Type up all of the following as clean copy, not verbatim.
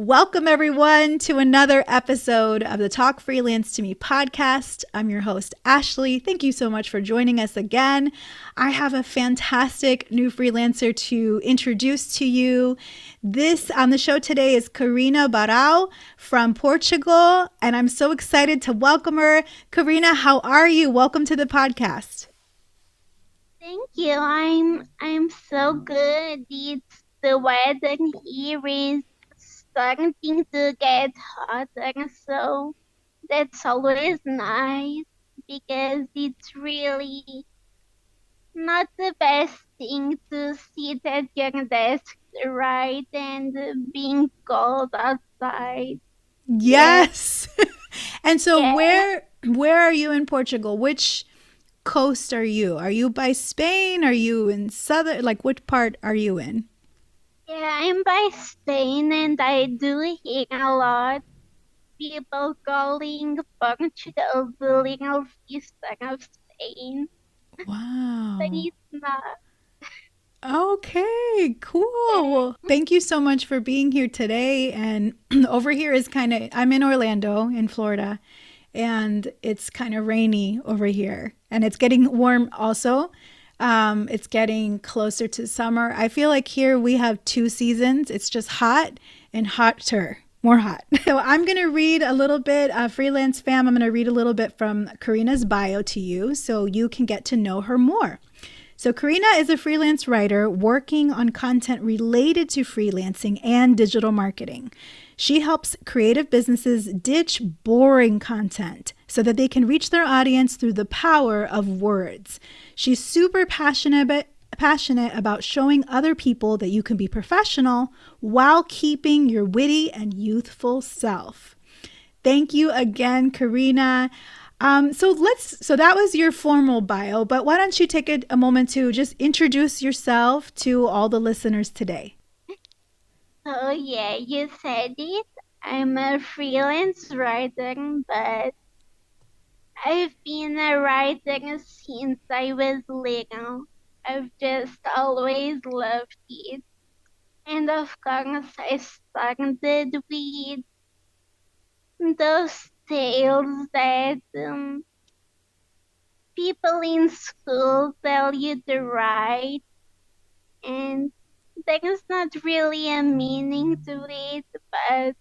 Welcome, everyone, to another episode of the Talk Freelance to Me podcast. I'm your host, Ashley. Thank you so much for joining us again. I have a fantastic new freelancer to introduce to you. This on the show today is Carina Barrau from Portugal, and I'm so excited to welcome her. Carina, how are you? Welcome to the podcast. Thank you. I'm so good. It's the weather here is starting to get hotter, so that's always nice because it's really not the best thing to sit at your desk, right, and being cold outside. Yeah, Yes. And so yeah, where are you in Portugal? Which coast are you? Are you by Spain? Are you in southern? Like, which part are you in? yeah. I'm by Spain, and I do hear a lot people calling Portugal the little sister of Spain, but Wow. it's not. Okay, cool. Well, Yeah. thank you so much for being here today. And over here is I'm in Orlando, in Florida, and it's kind of rainy over here. And it's getting warm also. It's getting closer to summer. I feel like here we have two seasons. It's just hot and hotter, more hot. So I'm going to read a little bit, freelance fam. I'm going to read a little bit from Carina's bio to you so you can get to know her more. So, Carina is a freelance writer working on content related to freelancing and digital marketing. She helps creative businesses ditch boring content so that they can reach their audience through the power of words. She's super passionate about showing other people that you can be professional while keeping your witty and youthful self. Thank you again, Carina. So that was your formal bio, but why don't you take a moment to just introduce yourself to all the listeners today? So yeah, you said it. I'm a freelance writer, but I've been a writer since I was little. I've just always loved it. And of course, I started with those tales that people in school tell you to write, and there's not really a meaning to it, but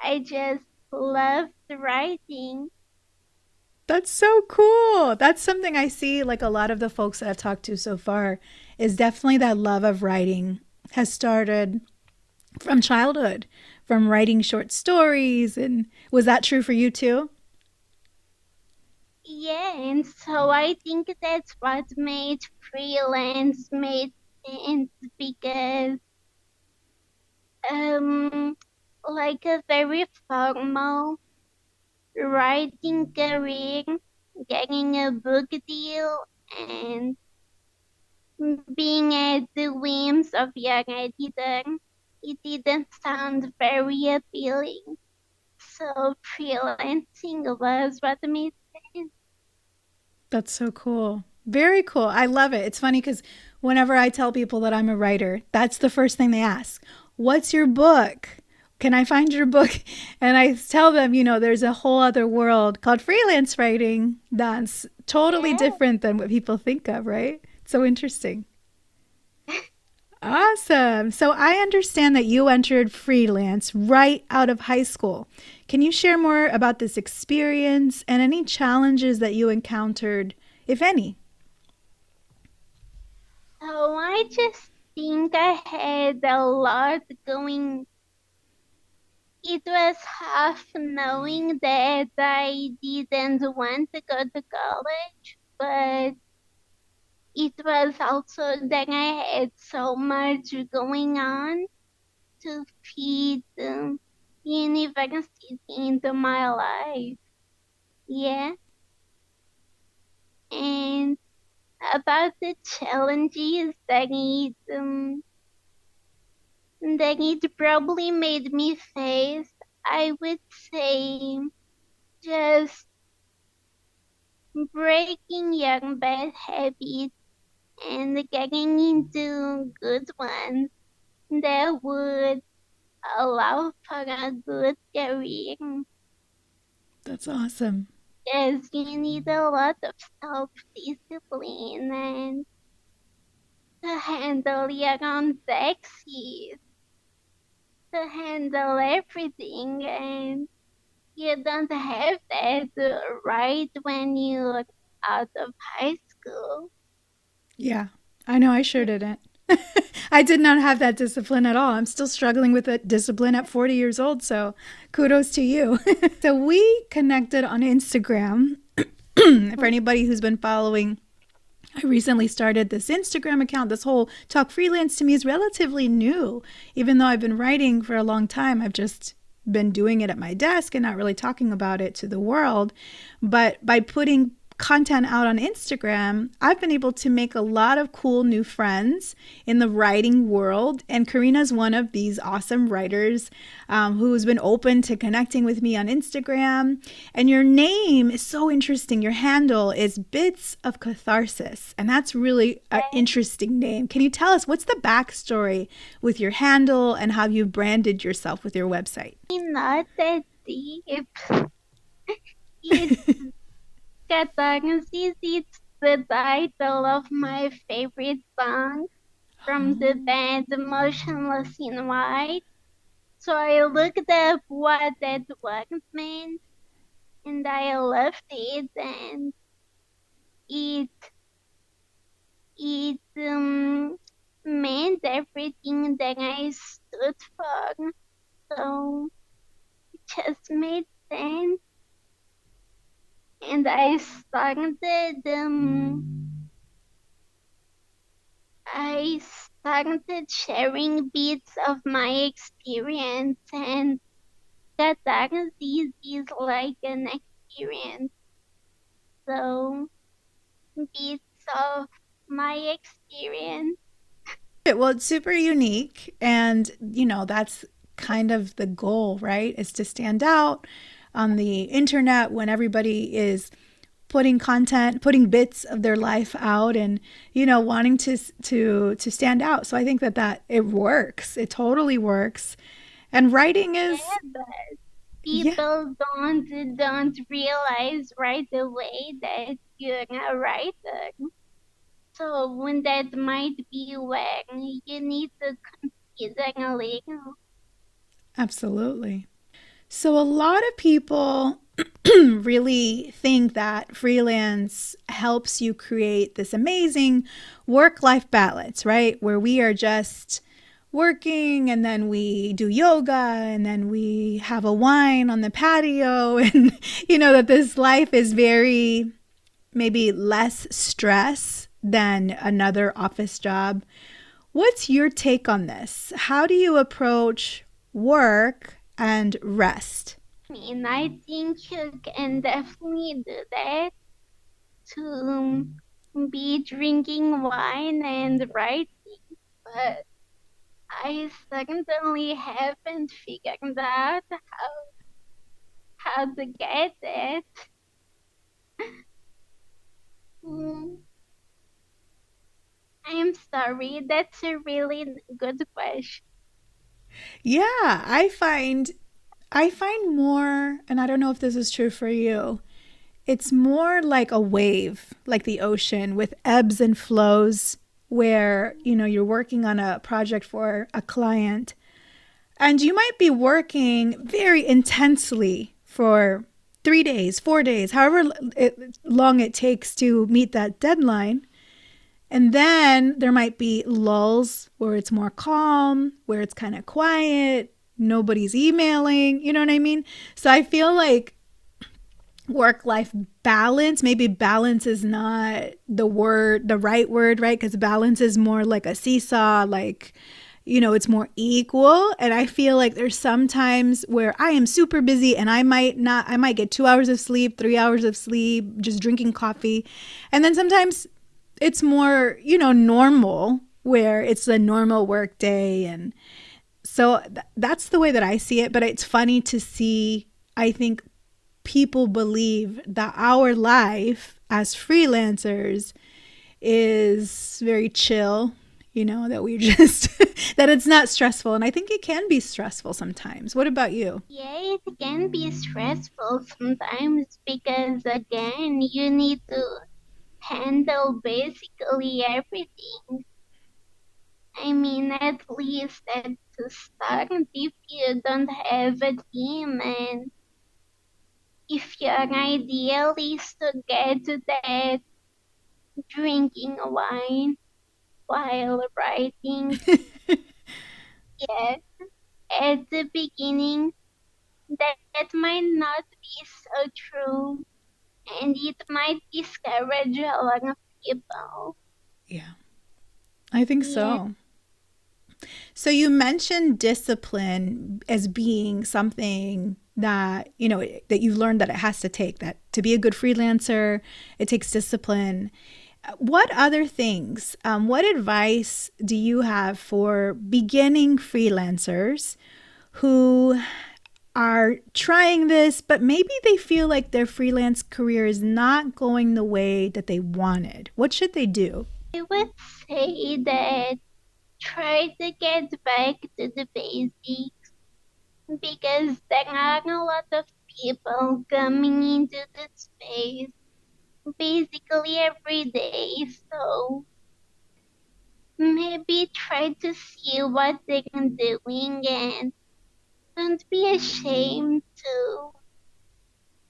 I just love the writing. That's so cool. That's something I see like a lot of the folks that I've talked to so far is definitely that love of writing has started from childhood, from writing short stories. And was that true for you too? Yeah, and so I think that's what made freelance made sense because um like a very formal writing career, getting a book deal and being at the whims of your editor, it didn't sound very appealing. So freelancing was what made sense. That's so cool. Very cool. I love it. It's funny because whenever I tell people that I'm a writer, that's the first thing they ask. What's your book? Can I find your book? And I tell them, there's a whole other world called freelance writing that's totally Yeah. different than what people think of, right? So interesting. Awesome. So I understand that you entered freelance right out of high school. Can you share more about this experience and any challenges that you encountered, if any? So I just think I had a lot going. It was half knowing that I didn't want to go to college, but it was also that I had so much going on to fit university into my life. Yeah, and about the challenges that it probably made me face, I would say just breaking young bad habits and getting into good ones that would allow for a good career. That's awesome. Because you need a lot of self-discipline and to handle your own taxes, to handle everything, and you don't have that right when you're out of high school. Yeah, I know I sure didn't. I did not have that discipline at all. I'm still struggling with that discipline at 40 years old. So kudos to you. So we connected on Instagram. For anybody who's been following, I recently started this Instagram account. This whole Talk Freelance to me is relatively new. Even though I've been writing for a long time, I've just been doing it at my desk and not really talking about it to the world. But by putting content out on Instagram, I've been able to make a lot of cool new friends in the writing world. And Carina's one of these awesome writers who's been open to connecting with me on Instagram. And your name is so interesting. Your handle is Bits of Catharsis. And that's really an interesting name. Can you tell us what's the backstory with your handle and how you branded yourself with your website? Not that deep. It's Catharis, it's the title of my favorite song from the band Motionless in White. So I looked up what that word meant and I loved it, and it it meant everything that I stood for. So it just made sense. And I started sharing bits of my experience, and Catharis is like an experience. So bits of my experience. Well, it's super unique. And, that's kind of the goal, right? Is to stand out on the internet when everybody is putting content, putting bits of their life out and, wanting to stand out. So I think that it works. It totally works. And writing is, Yeah, but yeah, people don't realize right away that you're a writer. So when that might be when you need to consider a little. absolutely. So a lot of people really think that freelance helps you create this amazing work life balance, right? Where we are just working and then we do yoga and then we have a wine on the patio and that this life is very maybe less stress than another office job. What's your take on this? How do you approach work and rest? I think you can definitely do that to be drinking wine and writing, but I certainly haven't figured out how to get it. Hmm, I'm sorry, that's a really good question. Yeah, I find more, and I don't know if this is true for you. It's more like a wave, like the ocean with ebbs and flows where, you're working on a project for a client and you might be working very intensely for 3 days, 4 days, however long it takes to meet that deadline. And then there might be lulls where it's more calm, where it's kind of quiet, nobody's emailing, you know what I mean? So I feel like work life balance, maybe balance is not the right word, right? Because balance is more like a seesaw, like, it's more equal. And I feel like there's some times where I am super busy and I might get 2 hours of sleep, 3 hours of sleep, just drinking coffee. And then sometimes it's more, normal where it's a normal work day. And so that's the way that I see it. But it's funny to see, I think people believe that our life as freelancers is very chill. that we just, that it's not stressful. And I think it can be stressful sometimes. What about you? Yeah, it can be stressful sometimes because again, you need to handle basically everything. I mean, at least at the start, if you don't have a team and if your ideal is to get to that drinking wine while writing, yes, at the beginning, that might not be so true and it might discourage a lot of people. Yeah, I think Yeah, so. So you mentioned discipline as being something that, that you've learned that it has to take, that to be a good freelancer, it takes discipline. What other things, what advice do you have for beginning freelancers who are trying this, but maybe they feel like their freelance career is not going the way that they wanted? What should they do? I would say that try to get back to the basics because there are a lot of people coming into the space basically every day. So maybe try to see what they're doing and don't be ashamed to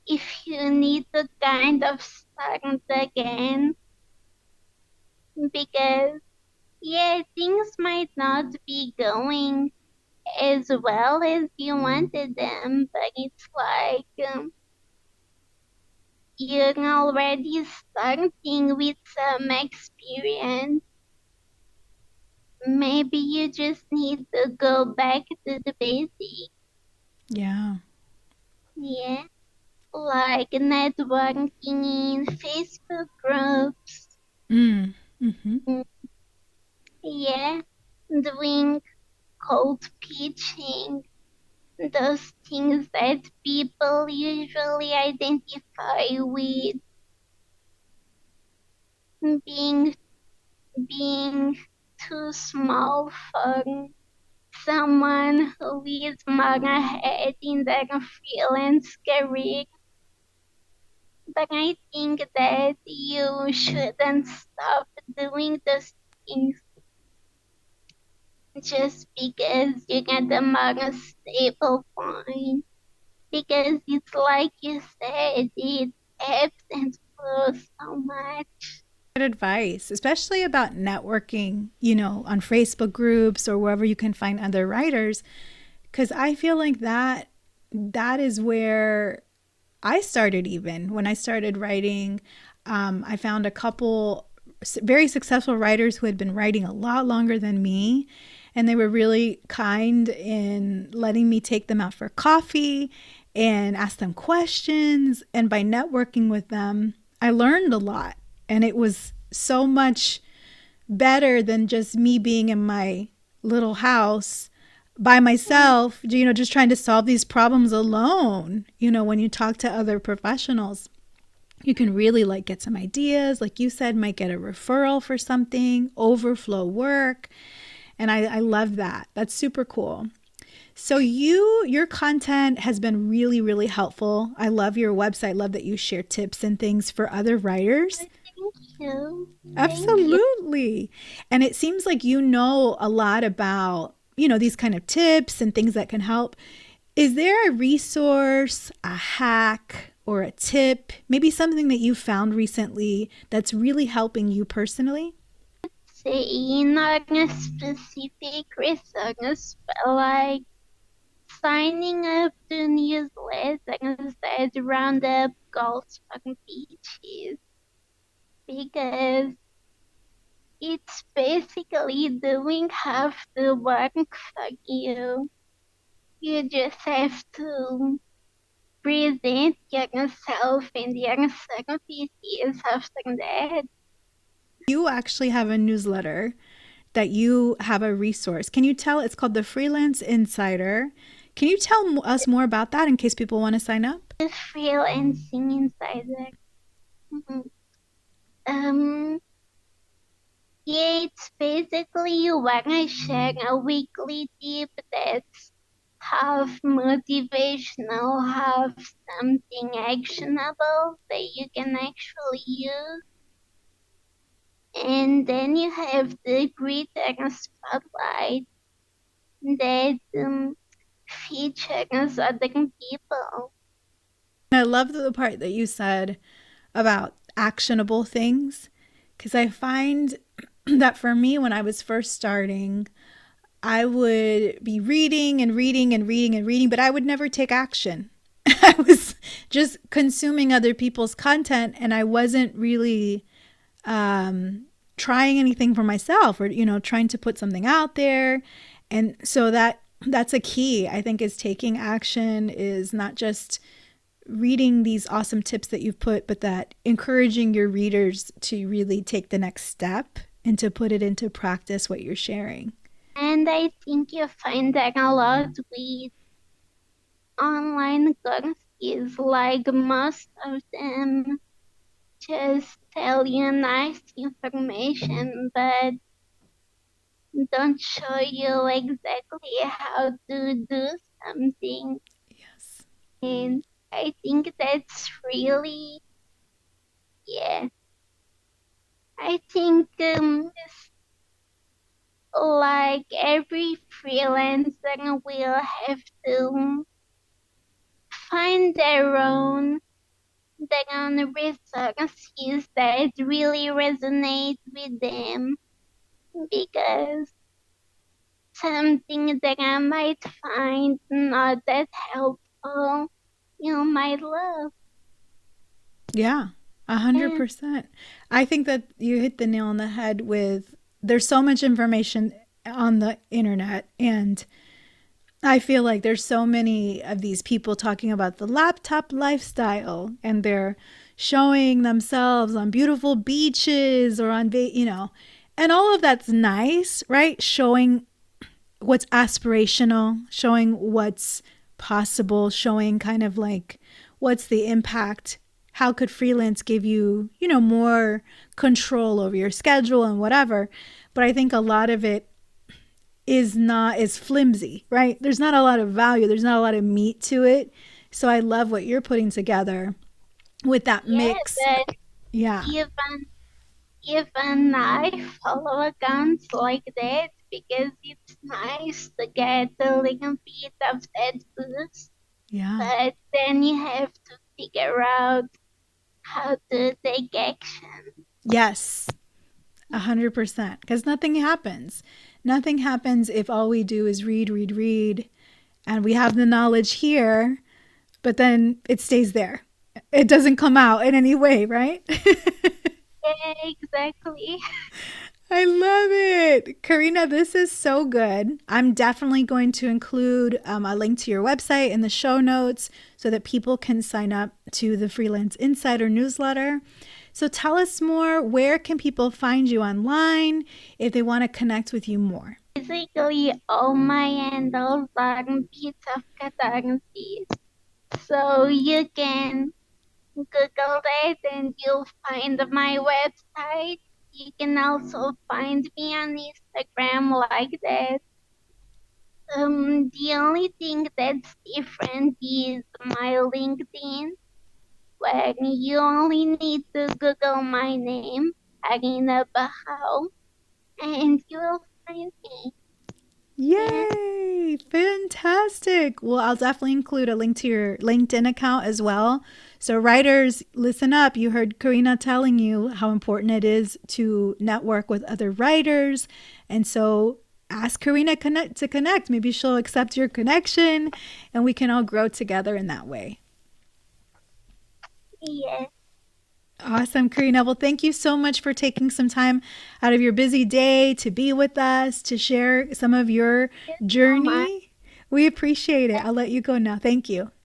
if you need to kind of start again because yeah, things might not be going as well as you wanted them, but it's like you're already starting with some experience. Maybe you just need to go back to the basics. Yeah. Yeah, like networking in Facebook groups. Mm. Mm-hmm. Mm, yeah, doing cold pitching. Those things that people usually identify with being being too small for someone who is more ahead in their freelance career. But I think that you shouldn't stop doing those things just because you get a more stable point. Because it's like you said, it ebbs and flows so much. Good advice, especially about networking, on Facebook groups or wherever you can find other writers, because I feel like that is where I started. Even when I started writing, I found a couple very successful writers who had been writing a lot longer than me, and they were really kind in letting me take them out for coffee and ask them questions. And by networking with them, I learned a lot, and it was so much better than just me being in my little house by myself, just trying to solve these problems alone. When you talk to other professionals, you can really like get some ideas. Like you said, might get a referral for something, overflow work. And I love that. That's super cool. So your content has been really, really helpful. I love your website. Love that you share tips and things for other writers. Thank you. Thank you. Absolutely. And it seems like you know a lot about, these kind of tips and things that can help. Is there a resource, a hack, or a tip, maybe something that you found recently that's really helping you personally? Say not a specific reasons, but like signing up to newsletters that round up goals from beaches because it's basically doing half the work for you. You just have to present yourself and your services after that. You actually have a newsletter that you have a resource. Can you tell? It's called the Freelance Insider. Can you tell us more about that in case people want to sign up? The freelancing insider. Mhm. Um, Yeah, it's basically you wanna share a weekly tip that's half motivational, half something actionable that you can actually use. And then you have the greater spotlight that features other people. I love the part that you said about actionable things because I find that for me, when I was first starting, I would be reading and reading and reading and reading, but I would never take action. I was just consuming other people's content and I wasn't really trying anything for myself or, trying to put something out there. And so that's a key, I think, is taking action, is not just reading these awesome tips that you've put, but that encouraging your readers to really take the next step and to put it into practice what you're sharing. And I think you find that a lot with online courses, like most of them just tell you nice information, but don't show you exactly how to do something. Yes. And I think that's really, yeah. I think like every freelancer will have to find their own resources that really resonate with them, because something that I might find not that helpful, you might love. Yeah, And 100%. I think that you hit the nail on the head with there's so much information on the internet, and I feel like there's so many of these people talking about the laptop lifestyle and they're showing themselves on beautiful beaches or and all of that's nice, right? Showing what's aspirational, showing what's possible, showing kind of like what's the impact. How could freelance give you, more control over your schedule and whatever? But I think a lot of it is flimsy, right? There's not a lot of value, there's not a lot of meat to it. So I love what you're putting together with that yeah, mix. but Yeah. even even I follow accounts like that because it's nice to get a little bit of that boost. Yeah. But then you have to figure out how to take action. Yes. 100%. Because nothing happens. Nothing happens if all we do is read, read, read, and we have the knowledge here, but then it stays there. It doesn't come out in any way, right? Yeah, exactly. I love it. Karina, this is so good. I'm definitely going to include a link to your website in the show notes so that people can sign up to the Freelance Insider newsletter. So tell us more. Where can people find you online if they want to connect with you more? Basically, all my handles are Bits of Catharsis. So you can Google that and you'll find my website. You can also find me on Instagram like that. The only thing that's different is my LinkedIn, where you only need to Google my name, Carina Barrau, and you'll find me. Yeah. Yay! Fantastic. Well, I'll definitely include a link to your LinkedIn account as well. So, writers, listen up. You heard Karina telling you how important it is to network with other writers. And so, ask Karina to connect. Maybe she'll accept your connection and we can all grow together in that way. Yeah. Awesome, Karina. Well, thank you so much for taking some time out of your busy day to be with us, to share some of your Thank you so much. journey. We appreciate it. I'll let you go now. Thank you.